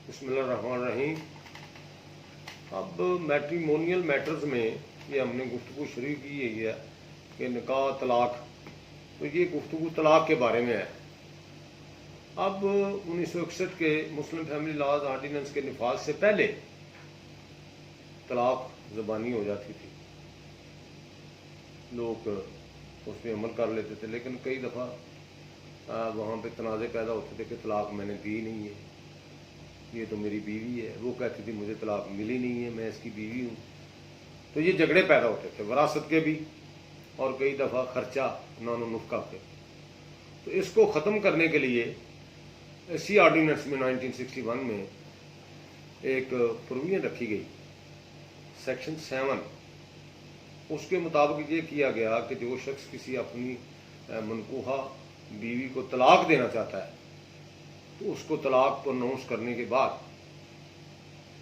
بسم اللہ الرحمن الرحیم۔ اب میٹریمونیل میٹرز میں یہ ہم نے گفتگو شروع کی ہے کہ نکاح طلاق، تو یہ گفتگو طلاق کے بارے میں ہے۔ اب 1961 کے مسلم فیملی لاز آرڈیننس کے نفاذ سے پہلے طلاق زبانی ہو جاتی تھی، لوگ اس پہ عمل کر لیتے تھے، لیکن کئی دفعہ وہاں پہ تنازع پیدا ہوتے تھے کہ طلاق میں نے دی نہیں ہے، یہ تو میری بیوی ہے، وہ کہتی تھی مجھے طلاق ملی نہیں ہے، میں اس کی بیوی ہوں۔ تو یہ جھگڑے پیدا ہوتے تھے وراثت کے بھی، اور کئی دفعہ خرچہ نان و نفقہ کے۔ تو اس کو ختم کرنے کے لیے اسی آرڈیننس میں 1961 میں ایک پروویژن رکھی گئی، سیکشن 7۔ اس کے مطابق یہ کیا گیا کہ جو شخص کسی اپنی منکوحہ بیوی کو طلاق دینا چاہتا ہے تو اس کو طلاق کو اناؤنس کرنے کے بعد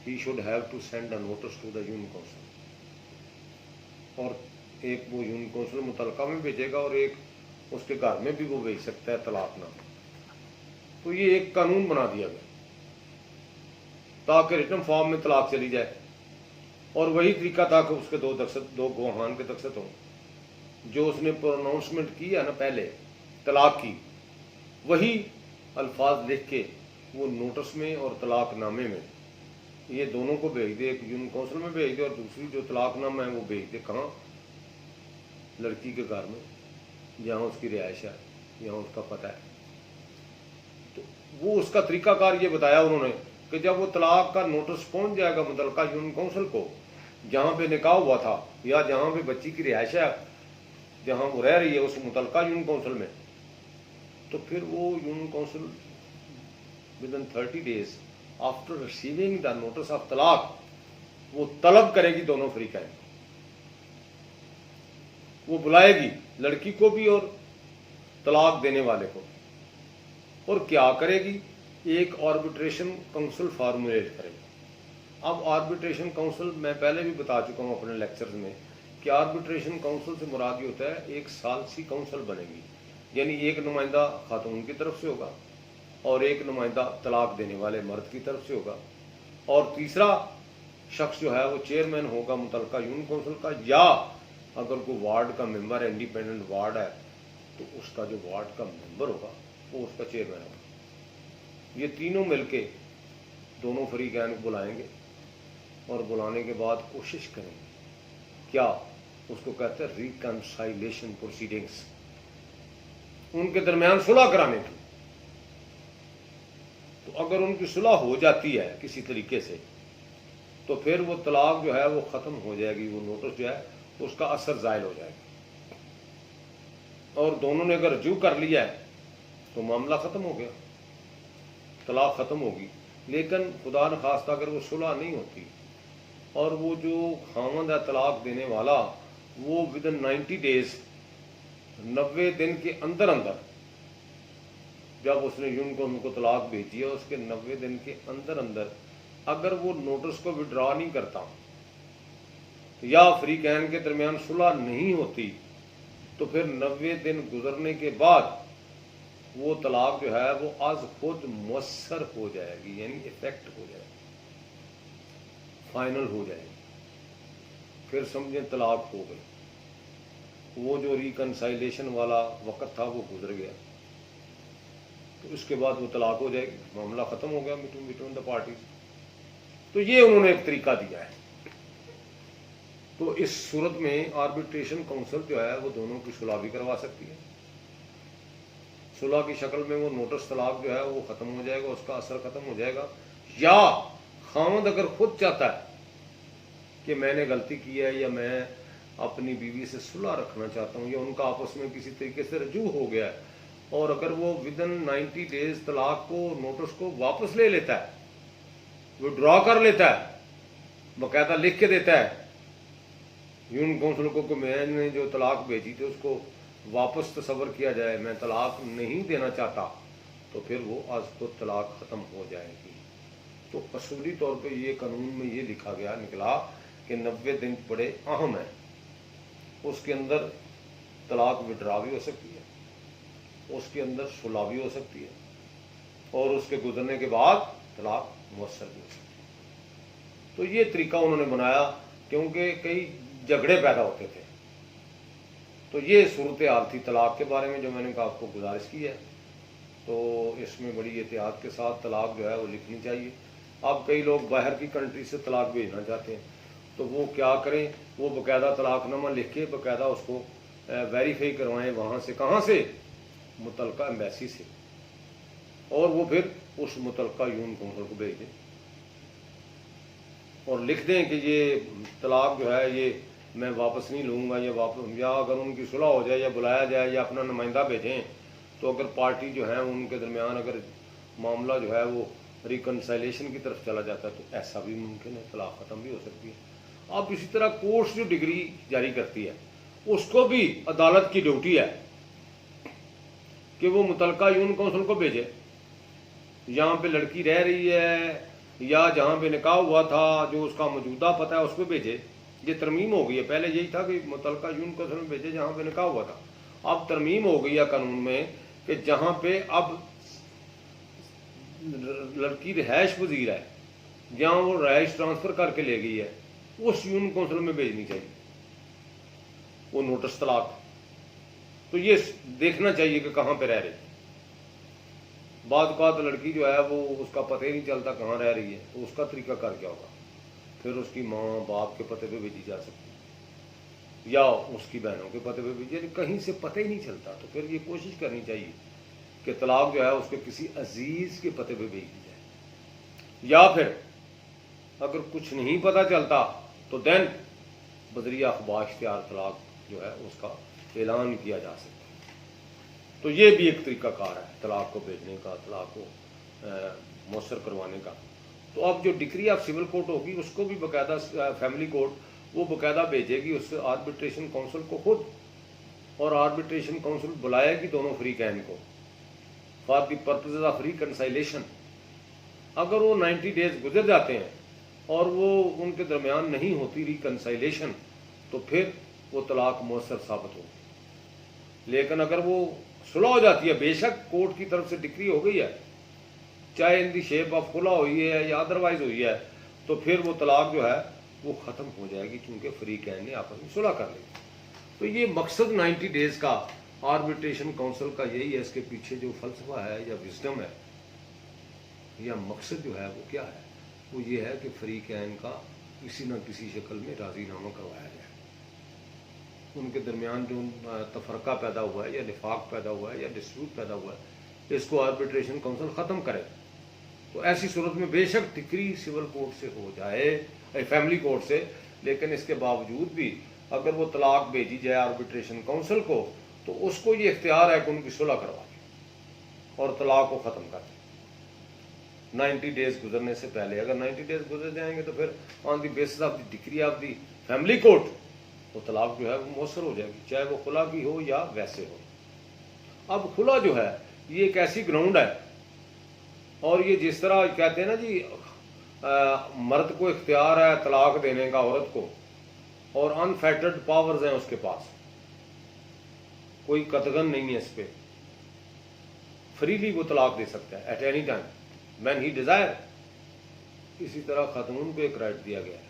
ہی should have to send a notice to the union council, اور ایک وہ یونین کونسل متعلقہ میں بھیجے گا اور ایک اس کے گھر میں بھی وہ بھیج سکتا ہے طلاق نامہ۔ تو یہ ایک قانون بنا دیا گیا تاکہ ریٹن فارم میں طلاق چلی جائے، اور وہی طریقہ تھا کہ اس کے دو گواہان کے دستخط ہوں۔ جو اس نے پروناؤنسمنٹ کی ہے نا پہلے طلاق کی، وہی الفاظ لکھ کے وہ نوٹس میں اور طلاق نامے میں یہ دونوں کو بھیج دے، ایک یونین کونسل میں بھیج دے اور دوسری جو طلاق نامہ ہے وہ بھیج دے کہاں؟ لڑکی کے گھر میں، جہاں اس کی رہائش ہے، جہاں اس کا پتہ ہے۔ تو وہ اس کا طریقہ کار یہ بتایا انہوں نے کہ جب وہ طلاق کا نوٹس پہنچ جائے گا متعلقہ یونین کونسل کو جہاں پہ نکاح ہوا تھا یا جہاں پہ بچی کی رہائش ہے، جہاں وہ رہ رہی ہے اس متعلقہ یونین کونسل میں، تو پھر وہ union council within 30 days after receiving the notice of طلاق وہ طلب کرے گی دونوں فریقین، وہ بلائے گی لڑکی کو بھی اور طلاق دینے والے کو، اور کیا کرے گی؟ ایک آربیٹریشن کونسل فارمولیٹ کرے گی۔ اب آربیٹریشن کونسل میں پہلے بھی بتا چکا ہوں اپنے لیکچرز میں کہ آربیٹریشن کونسل سے مراد یہ ہوتا ہے ایک ثالثی کونسل بنے گی، یعنی ایک نمائندہ خاتون کی طرف سے ہوگا اور ایک نمائندہ طلاق دینے والے مرد کی طرف سے ہوگا، اور تیسرا شخص جو ہے وہ چیئرمین ہوگا متعلقہ یونین کونسل کا، یا اگر کوئی وارڈ کا ممبر ہے، انڈیپینڈنٹ وارڈ ہے، تو اس کا جو وارڈ کا ممبر ہوگا وہ اس کا چیئرمین ہوگا۔ یہ تینوں مل کے دونوں فریقین کو بلائیں گے اور بلانے کے بعد کوشش کریں گے، کیا اس کو کہتے ہیں ریکنسائلیشن پروسیڈنگس، ان کے درمیان صلح کرانے کی۔ تو اگر ان کی صلح ہو جاتی ہے کسی طریقے سے تو پھر وہ طلاق جو ہے وہ ختم ہو جائے گی، وہ نوٹس جو ہے اس کا اثر زائل ہو جائے گا، اور دونوں نے اگر رجوع کر لیا ہے تو معاملہ ختم ہو گیا، طلاق ختم ہوگی۔ لیکن خدا نخواستہ اگر وہ صلح نہیں ہوتی اور وہ جو خاوند ہے طلاق دینے والا وہ ودن 90 days 90 دن کے اندر جب اس نے یونین کونسل کو طلاق بھیجی ہے اس کے 90 دن کے اندر اگر وہ نوٹس کو وڈرا نہیں کرتا یا فریقین کے درمیان صلح نہیں ہوتی تو پھر 90 دن گزرنے کے بعد وہ طلاق جو ہے وہ از خود مؤثر ہو جائے گی، یعنی افیکٹ ہو جائے گی، فائنل ہو جائے گی، پھر سمجھیں طلاق ہو گئی۔ وہ جو ریکنسائلیشن والا وقت تھا وہ گزر گیا، تو اس کے بعد وہ طلاق ہو جائے گی، معاملہ ختم ہو گیا بٹوین دا پارٹیز۔ تو یہ انہوں نے ایک طریقہ دیا ہے۔ تو اس صورت میں آربیٹریشن کونسل جو ہے وہ دونوں کی صلح بھی کروا سکتی ہے، صلح کی شکل میں وہ نوٹس طلاق جو ہے وہ ختم ہو جائے گا، اس کا اثر ختم ہو جائے گا، یا خاوند اگر خود چاہتا ہے کہ میں نے غلطی کی ہے یا میں اپنی بیوی سے صلح رکھنا چاہتا ہوں یا ان کا آپس میں کسی طریقے سے رجوع ہو گیا ہے، اور اگر وہ ودن 90 days طلاق کو نوٹس کو واپس لے لیتا ہے، وڈرا کر لیتا ہے، باقاعدہ لکھ کے دیتا ہے یونین کونسل کو کہ میں نے جو طلاق بھیجی تھی اس کو واپس تصور کیا جائے، میں طلاق نہیں دینا چاہتا، تو پھر وہ از خود طلاق ختم ہو جائے گی۔ تو اصولی طور پہ یہ قانون میں یہ لکھا گیا نکلا کہ 90 دن بڑے اہم ہیں، اس کے اندر طلاق وڈرا بھی ہو سکتی ہے، اس کے اندر صلح بھی ہو سکتی ہے، اور اس کے گزرنے کے بعد طلاق مؤثر نہیں ہو سکتی. تو یہ طریقہ انہوں نے بنایا کیونکہ کئی جھگڑے پیدا ہوتے تھے. تو یہ صورتحال تھی طلاق کے بارے میں جو میں نے آپ کو گزارش کی ہے. تو اس میں بڑی احتیاط کے ساتھ طلاق جو ہے وہ لکھنی چاہیے. اب کئی لوگ باہر کی کنٹری سے طلاق بھیجنا چاہتے ہیں تو وہ کیا کریں, وہ باقاعدہ طلاق نامہ لکھ کے باقاعدہ اس کو ویریفائی کروائیں. وہاں سے کہاں سے؟ متعلقہ ایمبیسی سے, اور وہ پھر اس متعلقہ یون کونسل کو بھیج دیں اور لکھ دیں کہ یہ طلاق جو ہے یہ میں واپس نہیں لوں گا, یا اگر ان کی صلح ہو جائے یا بلایا جائے یا اپنا نمائندہ بھیجیں تو اگر پارٹی جو ہے ان کے درمیان اگر معاملہ جو ہے وہ ریکنسائلیشن کی طرف چلا جاتا ہے تو ایسا بھی ممکن ہے, طلاق ختم بھی ہو سکتی ہے. اب اسی طرح کورٹس جو ڈگری جاری کرتی ہے اس کو بھی عدالت کی ڈیوٹی ہے کہ وہ متعلقہ یون کونسل کو بھیجے. جہاں پہ لڑکی رہ رہی ہے یا جہاں پہ نکاح ہوا تھا جو اس کا موجودہ پتہ ہے اس پہ بھیجے. یہ ترمیم ہو گئی ہے, پہلے یہی تھا کہ متعلقہ یون کونسل میں بھیجے جہاں پہ نکاح ہوا تھا. اب ترمیم ہو گئی ہے قانون میں کہ جہاں پہ اب لڑکی رہائش پذیر ہے, جہاں وہ رہائش ٹرانسفر کر کے لے گئی ہے, اس یون کونسل میں بھیجنی چاہیے وہ نوٹس طلاق. تو یہ دیکھنا چاہیے کہ کہاں پہ رہ رہی. بعض اوقات لڑکی جو ہے وہ اس کا پتہ ہی نہیں چلتا کہاں رہ رہی ہے, تو اس کا طریقہ کار کیا ہوگا؟ پھر اس کی ماں باپ کے پتے پہ بھیجی جا سکتی ہے یا اس کی بہنوں کے پتے پہ بھیجی, یعنی کہیں سے پتہ ہی نہیں چلتا. تو پھر یہ کوشش کرنی چاہیے کہ طلاق جو ہے اس کے کسی عزیز کے پتے پہ بھیج دی جائے, یا پھر اگر کچھ نہیں پتہ چلتا تو دین بذریعہ اخبار اشتہار طلاق جو ہے اس کا اعلان کیا جا سکتا ہے. تو یہ بھی ایک طریقہ کار ہے طلاق کو بھیجنے کا, طلاق کو مؤثر کروانے کا. تو اب جو ڈگری آف سول کورٹ ہوگی اس کو بھی باقاعدہ فیملی کورٹ وہ باقاعدہ بھیجے گی اس آربیٹریشن کونسل کو خود, اور آربیٹریشن کونسل بلائے گی دونوں فریقین کو فار دی پرپزز آف ریکنسائلیشن. اگر وہ 90 days گزر جاتے ہیں اور وہ ان کے درمیان نہیں ہوتی ریکنسائلیشن تو پھر وہ طلاق مؤثر ثابت ہوگی. لیکن اگر وہ صلح ہو جاتی ہے, بے شک کورٹ کی طرف سے ڈگری ہو گئی ہے, چاہے ان دی شیپ آف خلا ہوئی ہے یا ادروائز ہوئی ہے, تو پھر وہ طلاق جو ہے وہ ختم ہو جائے گی کیونکہ فریقین نے آپس میں صلح کر لی. تو یہ مقصد 90 days کا آربیٹریشن کونسل کا یہی ہے. اس کے پیچھے جو فلسفہ ہے یا وزڈم ہے یا مقصد جو ہے وہ کیا ہے؟ وہ یہ ہے کہ فریقین کا کسی نہ کسی شکل میں راضی نامہ کروایا جائے. ان کے درمیان جو تفرقہ پیدا ہوا ہے یا نفاق پیدا ہوا ہے یا ڈسپیوٹ پیدا ہوا ہے اس کو آربیٹریشن کونسل ختم کرے. تو ایسی صورت میں بے شک ڈگری سول کورٹ سے ہو جائے, فیملی کورٹ سے, لیکن اس کے باوجود بھی اگر وہ طلاق بھیجی جائے آربیٹریشن کونسل کو تو اس کو یہ اختیار ہے کہ ان کی صلح کروا دے اور طلاق کو ختم کر دے 90 days گزرنے سے پہلے. اگر 90 days گزر جائیں گے تو پھر on the basis of the degree of the family court وہ طلاق جو ہے وہ مؤثر ہو جائے گی, چاہے وہ خلا کی ہو یا ویسے ہو. اب خلا جو ہے یہ ایک ایسی گراؤنڈ ہے, اور یہ جس طرح کہتے ہیں نا جی مرد کو اختیار ہے طلاق دینے کا عورت کو, اور انفیٹرڈ پاورز ہیں اس کے پاس, کوئی قطغن نہیں ہے اس پہ, فریلی وہ طلاق دے سکتا ہے at any time when he desire. اسی طرح خاتون کو ایک رائٹ دیا گیا ہے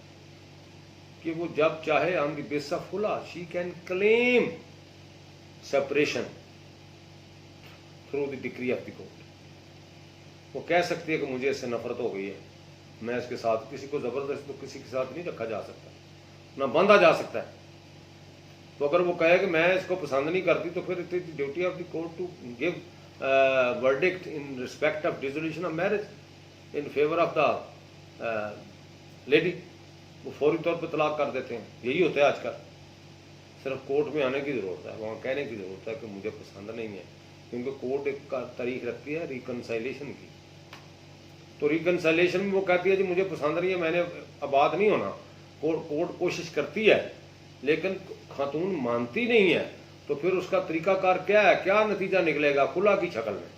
کہ وہ جب چاہے آن دی بیس آف خلا she can claim separation through the degree of the court. وہ کہہ سکتی ہے کہ مجھے اس سے نفرت ہو گئی ہے, میں اس کے ساتھ, کسی کو زبردست تو کسی کے ساتھ نہیں رکھا جا سکتا, نہ باندھا جا سکتا ہے. تو اگر وہ کہے کہ میں اس کو پسند نہیں کرتی تو پھر it is the duty of the court to give verdict in respect of dissolution of marriage in favour of the lady. وہ فوری طور پہ طلاق کر دیتے ہیں. یہی ہوتا ہے آج کل. صرف کورٹ میں آنے کی ضرورت ہے, وہاں کہنے کی ضرورت ہے کہ مجھے پسند نہیں ہے, کیونکہ کورٹ ایک تاریخ رکھتی ہے ریکنسائلیشن کی. تو ریکنسائلیشن میں وہ کہتی ہے جی مجھے پسند نہیں ہے, میں نے آباد نہیں ہونا. کورٹ کوشش کرتی ہے لیکن خاتون مانتی نہیں ہے, تو پھر اس کا طریقہ کار کیا ہے, کیا نتیجہ نکلے گا؟ خلا کی شکل میں.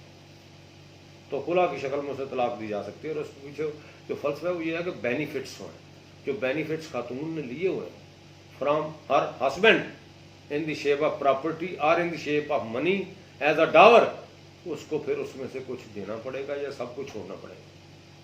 تو خلا کی شکل میں اسے طلاق دی جا سکتی ہے. اور اس کے پیچھے جو فلسفہ ہے وہ یہ ہے کہ بینیفٹس ہوں, جو بینیفٹس خاتون نے لیے ہوئے from her husband in the shape of property اور in the shape of money as a dower, اس کو پھر اس میں سے کچھ دینا پڑے گا یا سب کچھ چھوڑنا پڑے گا.